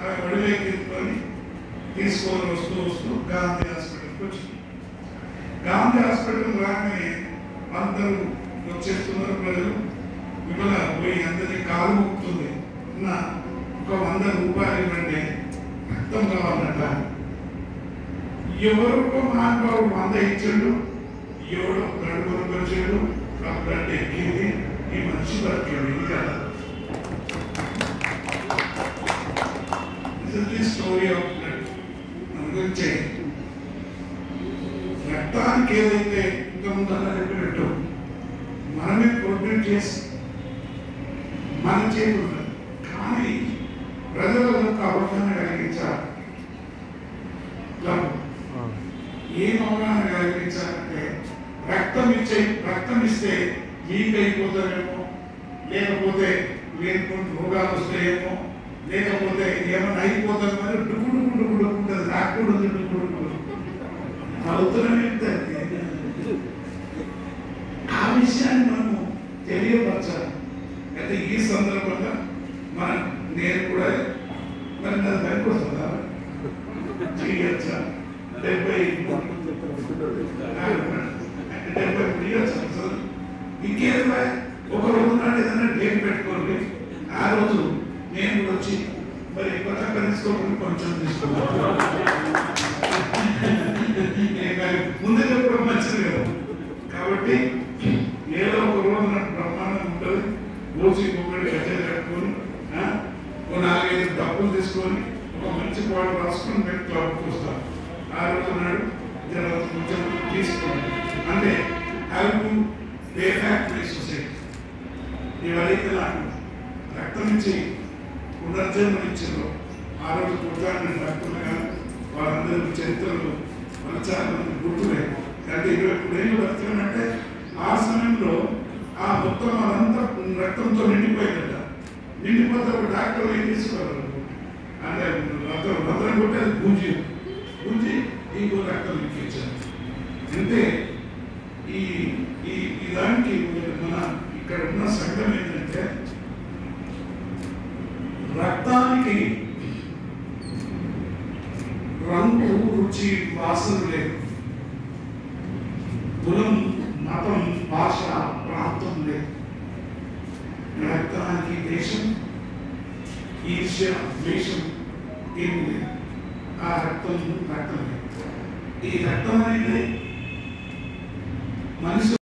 ఒడివెక్కించుకొని తీసుకొని వస్తూ గాంధీ హాస్పిటల్కి వచ్చింది. గాంధీ హాస్పిటల్ రాగానే అందరూ వచ్చేస్తున్నారు ప్రజలు. విమల పోయి అందరినీ కాలు మొక్కుతుంది. ఒక 100 రూపాయలు ఇవ్వండి, రక్తం కావాలట. ఎవరికో మహానుభావుడు 100 ఇచ్చాడు, ఎవడో బ్లడ్ కొనుకొచ్చాడు, ఆ బ్లడ్ ఎక్కింది, ఈ మనిషి బతికాడు. ఇది కదా స్టోరీ ఆఫ్ బ్లడ్. అందుకే రక్తానికి ఏదైతే ఇంతకుముందు చెప్పినట్టు మనమే ప్రొడ్యూస్ చేసి మన చేతి ఉన్నది, కానీ ప్రజలకు అవగాహన కలిగించాలి. ఏం అవగాహన కలిగించాలంటే రక్తం ఇస్తే వీక్ అయిపోతారేమో, లేకపోతే లేకపోతే రోగాలు వస్తాయేమో, లేకపోతే ఏమైనా అయిపోతుంది మరి డుగుడుగుడుగుడు ఉంటుంది, రాకూడదు డుగుడుగుడు అవుతున్నానే. ఆ విషయాన్ని మనము తెలియపరచాలి. అయితే ఈ సందర్భంగా నేను కూడా మరి నా బ్యాంక్ వస్తుందా చేయొచ్చా 70 ఇంకేదా ఒక రోజు నాడు ఏదైనా డేట్ పెట్టుకోండి. ఆ రోజు నేను కూడా వచ్చి మరి కొత్త కలుసుకోకుండా కొంచెం తీసుకోవాలి. ముందే చెప్పడం మంచిది కదా. కాబట్టి ఏదో ఒక రోజు నాకు బ్రహ్మాండం ఉంటుంది. రోజు ఇంకొకటి గజలు కట్టుకొని 4-5 డబ్బులు తీసుకొని ఒక మంచి పాట రాసుకొని మేము క్లబ్కి వస్తాం. ఆ రోజు నాడు కొంచెం తీసుకోండి. అంటే have to pay back my society. ఎవరైతే నాకు రక్తం ఇచ్చి పునర్జన్మనిచ్చారో ఆ రోజు పుట్టాలని డాక్టర్లుగా వాళ్ళందరూ చరిత్రలు మన చాలా మంది గుర్తులేదు. అంటే 23 ఏళ్ళు బతికానంటే ఆ సమయంలో ఆ మొత్తం అదంతా రక్తంతో నిండిపోయిందట. నిండిపోతే ఒక డాక్టర్ ఏం తీసుకోవాలి అంటే రక్తం కొట్టేది గుంజి ఇంకో రక్తం ఎక్కించారు. అంటే ఈ దానికి మన ఇక్కడ ఉన్న సంఘం ఏంటంటే రక్తానికి రంగు, రుచి, వాసన లేదు. కులం, మతం, భాష, ప్రాంతం లేదు. రక్తానికి దేశం, ఈర్ష్య, ద్వేషం ఏమి లేదు. ఆ రక్తం లేదు. ఈ రక్తం అనేది మనిషి